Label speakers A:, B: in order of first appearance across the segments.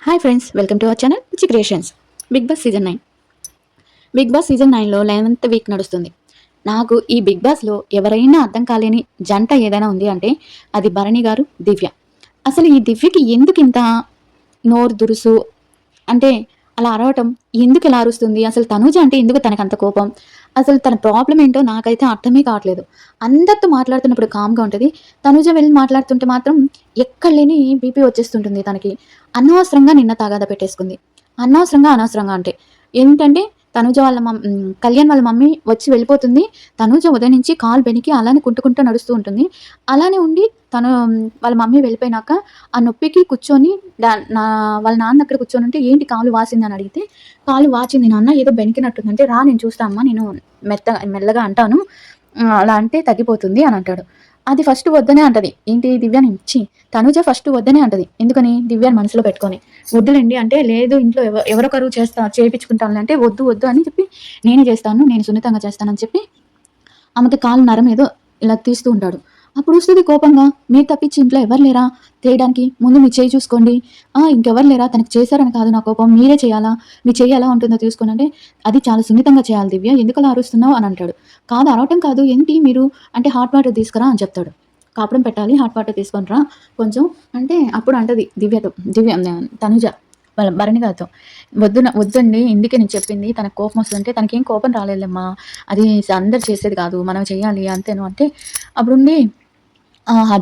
A: Hi friends, welcome to our channel Pichi creations. Bigg Boss season 9. Bigg Boss season 9లో 11th week నడుస్తుంది. నాకు ఈ big బాస్లో ఎవరైనా అర్థం కాలేని జంట ఏదైనా ఉంది అంటే అది భరణి గారు, దివ్య. అసలు ఈ దివ్యకి ఎందుకు ఇంత నోరు దురుసు అంటే అలా అరవటం, ఎందుకు ఇలా అరుస్తుంది? అసలు తనూజ అంటే ఎందుకు తనకంత కోపం? అసలు తన ప్రాబ్లం ఏంటో నాకైతే అర్థమే కావట్లేదు. అందరితో మాట్లాడుతున్నప్పుడు కామ్గా ఉంటుంది. తనూజ వెళ్ళి మాట్లాడుతుంటే మాత్రం ఎక్కడ లేని బీపీ వచ్చేస్తుంటుంది తనకి. అనవసరంగా నిన్న తగాదా పెట్టేసుకుంది. అనవసరంగా అంటే ఏంటంటే తనూజ వాళ్ళ కళ్యాణ్ వాళ్ళ మమ్మీ వచ్చి వెళ్ళిపోతుంది. తనూజ ఉదయం నుంచి కాలు బెనికి అలానే కుంటుకుంటూ నడుస్తూ ఉంటుంది. అలానే ఉండి తను వాళ్ళ మమ్మీ వెళ్ళిపోయినాక ఆ నొప్పికి కూర్చొని వాళ్ళ నాన్న అక్కడ కూర్చొని ఉంటే ఏంటి కాలు వాసింది అని అడిగితే, కాలు వాచింది నాన్న, ఏదో బెనికినట్టుందంటే రా నేను చూస్తా అమ్మా, నేను మెల్లగా అంటాను, అలా అంటే తగ్గిపోతుంది అని అంటాడు. అది ఫస్ట్ వద్దనే అంటది. ఏంటి దివ్యాని ఇచ్చి తనుజ ఫస్ట్ వద్దనే అంటది. ఎందుకని? దివ్యాని మనసులో పెట్టుకొని వద్దులేండి అంటే, లేదు ఇంట్లో ఎవరొకరు చేయించుకుంటాను అంటే వద్దు వద్దు అని చెప్పి నేనే చేస్తాను, నేను సున్నితంగా చేస్తానని చెప్పి ఆమెకి కాలు నరం ఏదో ఇలా తీస్తూ ఉంటాడు. అప్పుడు వస్తుంది కోపంగా, మీరు తప్పించి ఇంట్లో ఎవరు లేరా చేయడానికి, ముందు మీ చేయి చూసుకోండి, ఇంకెవరు లేరా, తనకి చేశారని కాదు నా కోపం, మీరే చేయాలా, మీ చేయి ఎలా ఉంటుందో చూసుకోండి అంటే, అది చాలా సున్నితంగా చేయాలి దివ్య, ఎందుకు అలా అరుస్తున్నావు అని అంటాడు. కాదు అరవటం కాదు, ఏంటి మీరు అంటే హాట్ వాటర్ తీసుకురా అని చెప్తాడు. కాపురం పెట్టాలి, హాట్ వాటర్ తీసుకొని రా కొంచెం అంటే, అప్పుడు అంటది దివ్య తనుజ వాళ్ళ భరణి గారితో, వద్దండి ఇందుకే నేను చెప్పింది, తనకు కోపం వస్తుందంటే తనకేం కోపం రాలేదమ్మా, అది అందరు చేసేది కాదు, మనం చెయ్యాలి అంతేను అంటే, అప్పుడుండి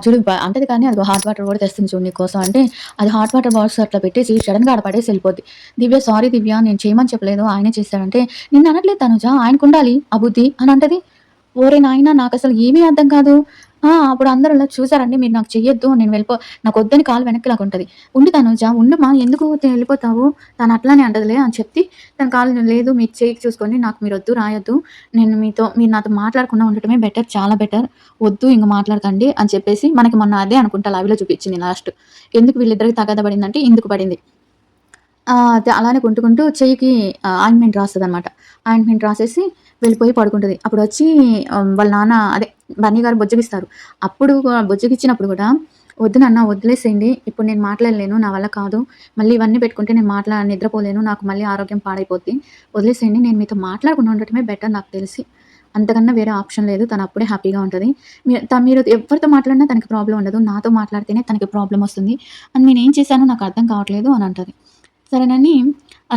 A: చూడు అంటది కానీ అది హాట్ వాటర్ కూడా తెస్తుంది చూడు నీకోసం అంటే, అది హాట్ వాటర్ బాక్స్ అట్లా పెట్టేసి సడన్గా ఆడ పడేసి వెళ్ళిపోద్ది. దివ్య సారీ దివ్య, నేను చేయమని చెప్పలేదు, ఆయనే చేశాడంటే, నిన్ను అనట్లేదు తనుజ, ఆయనకు ఉండాలి ఆ బుద్ధి అని అంటది. ఓరే నాయన, నాకు అసలు ఏమీ అర్థం కాదు. అప్పుడు అందరూ ఇలా చూసారండి, మీరు నాకు చెయ్యొద్దు, నేను నాకు వద్దని కాలు వెనక్కి లాగుంటది. ఉండు తనుజ, ఉండమా, ఎందుకు వెళ్ళిపోతావు, తను అట్లానే అంటదిలే అని చెప్పి తన కాలు, లేదు మీ చేయికి చూసుకోండి, నాకు మీరు వద్దు రాయొద్దు, మీరు నాతో మాట్లాడకుండా ఉండటమే బెటర్, చాలా బెటర్, వద్దు ఇంక మాట్లాడకండి అని చెప్పేసి, మనకి మొన్న అదే అనుకుంటా లైవ్లో చూపించింది లాస్ట్. ఎందుకు వీళ్ళిద్దరికి తగాదా పడిందంటే ఇందుకు పడింది. అలానే కుంటుకుంటూ చెయ్యికి ఆయింట్మెంట్ రాస్తుంది అనమాట. ఆయింట్మెంట్ రాసేసి వెళ్ళిపోయి పడుకుంటుంది. అప్పుడు వచ్చి వాళ్ళ నాన్న అదే బన్నీ గారు బొజ్జగిస్తారు. అప్పుడు బొజ్జగిచ్చినప్పుడు కూడా, వద్దు నాన్న వదిలేసేయండి, ఇప్పుడు నేను మాట్లాడలేను, నా వల్ల కాదు, మళ్ళీ ఇవన్నీ పెట్టుకుంటే నేను నిద్రపోలేను, నాకు మళ్ళీ ఆరోగ్యం పాడైపోద్ది, వదిలేసేయండి, నేను మీతో మాట్లాడకుండా ఉండటమే బెటర్ నాకు తెలిసి, అంతకన్నా వేరే ఆప్షన్ లేదు, తను అప్పుడే హ్యాపీగా ఉంటుంది, మీరు ఎవరితో మాట్లాడినా తనకి ప్రాబ్లం ఉండదు, నాతో మాట్లాడితేనే తనకి ప్రాబ్లం వస్తుంది అని నేనేం చేశానో నాకు అర్థం కావట్లేదు అని అంటది. సరేనని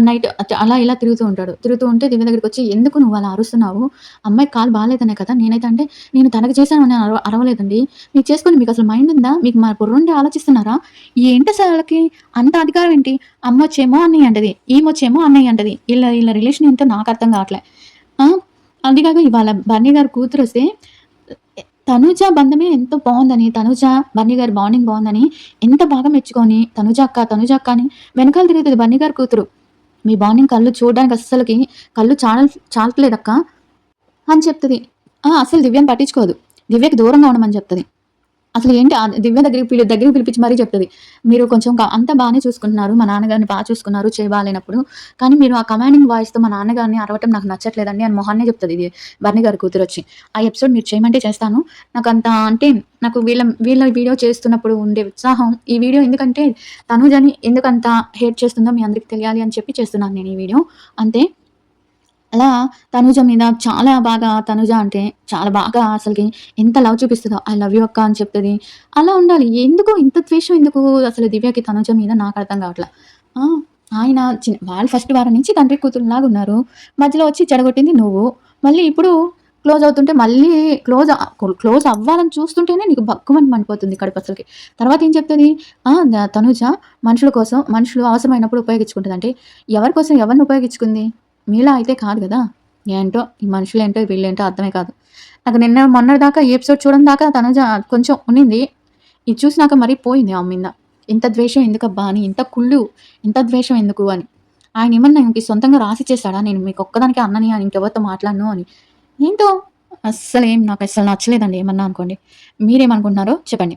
A: నైట్ అలా ఇలా తిరుగుతూ ఉంటాడు. తిరుగుతూ ఉంటే దివ్య దగ్గరికి వచ్చి, ఎందుకు నువ్వు అలా అరుస్తున్నావు, అమ్మాయికి కాలు బాగాలేదనే కదా, నేనైతే అంటే, నేను తనకు చేశానని అరవలేదండి, మీరు చేసుకొని మీకు అసలు మైండ్ ఉందా, మీకు మా బుర్రుండి ఆలోచిస్తున్నారా, ఏంటి అసలు వాళ్ళకి అంత అధికారం ఏంటి, అమ్మ వచ్చేమో అన్నయ్య అంటది, ఈమొచ్చేమో అన్నయ్య అంటది, వీళ్ళ రిలేషన్ ఏంటో నాకు అర్థం కావట్లే. అదిగాక ఇవాళ బన్నీ గారు కూతురు వస్తే, తనుజ బంధమే ఎంతో బాగుందని, తనుజ బన్నీ గారి బాండింగ్ బాగుందని ఎంత బాగా మెచ్చుకొని, తనుజ అక్క అని వెనకాల తిరుగుతుంది బన్నీ గారి కూతురు. మీ బాండింగ్ కళ్ళు చూడడానికి అస్సలకి కళ్ళు చాలట్లేదక్క అని చెప్తుంది. అసలు దివ్యని పట్టించుకోదు, దివ్యకి దూరంగా ఉండమని చెప్తుంది. అసలు ఏంటి దివ్య దగ్గరికి పిలిపించి మరీ చెప్తుంది, మీరు కొంచెం అంతా బాగానే చూసుకుంటున్నారు, మా నాన్నగారిని బాగా చూసుకున్నారు బాగాలేనప్పుడు, కానీ మీరు ఆ కమాండింగ్ వాయిస్తో మా నాన్నగారిని అరవటం నాకు నచ్చట్లేదండి అని మొహాన్నే చెప్తుంది ఇది బర్ని గారి కూతురు వచ్చి. ఆ ఎపిసోడ్ మీరు చేయమంటే చేస్తాను, నాకు అంత అంటే నాకు వీళ్ళ వీడియో చేస్తున్నప్పుడు ఉండే ఉత్సాహం ఈ వీడియో, ఎందుకంటే తనుజని ఎందుకంత హేట్ చేస్తుందో మీ అందరికి తెలియాలి అని చెప్పి చేస్తున్నాను నేను ఈ వీడియో అంతే. అలా తనుజ మీద చాలా బాగా, తనుజ అంటే చాలా బాగా అసలుకి ఎంత లవ్ చూపిస్తుందో, ఐ లవ్ యూ అక్క అని చెప్తుంది. అలా ఉండాలి. ఎందుకు ఇంత ద్వేషం ఎందుకు అసలు దివ్యకి తనుజ మీద నాకు అర్థం కావట్లా. ఆయన వాళ్ళు ఫస్ట్ వారం నుంచి తండ్రి కూతురులాగా ఉన్నారు, మధ్యలో వచ్చి చెడగొట్టింది నువ్వు, మళ్ళీ ఇప్పుడు క్లోజ్ అవుతుంటే మళ్ళీ క్లోజ్ అవ్వాలని చూస్తుంటేనే నీకు బక్కుమని మండిపోతుంది కడుపు అసలుకి. తర్వాత ఏం చెప్తుంది, తనుజ మనుషుల కోసం, మనుషులు అవసరమైనప్పుడు ఉపయోగించుకుంటుంది అంటే, ఎవరి కోసం ఎవరిని ఉపయోగించుకుంది, మీలా అయితే కాదు కదా. ఏంటో ఈ మనుషులేంటో వీళ్ళేంటో అర్థమే కాదు నాకు. మొన్నటిదాకా ఈ ఎపిసోడ్ చూడడం దాకా తనుజ కొంచెం ఉన్నింది, ఇది చూసినాక మరీ పోయింది ఆమె మీద. ఇంత ద్వేషం ఎందుకబ్బా అని, ఇంత కుళ్ళు, ఇంత ద్వేషం ఎందుకు అని. ఆయన ఏమన్నా ఇంక సొంతంగా రాసి చేశాడా, నేను మీకు ఒక్కదానికి అన్నని అని ఇంకెవరితో మాట్లాడను అని. ఏంటో నాకు అస్సలు నచ్చలేదండి, ఏమన్నా అనుకోండి, మీరేమనుకుంటున్నారో చెప్పండి.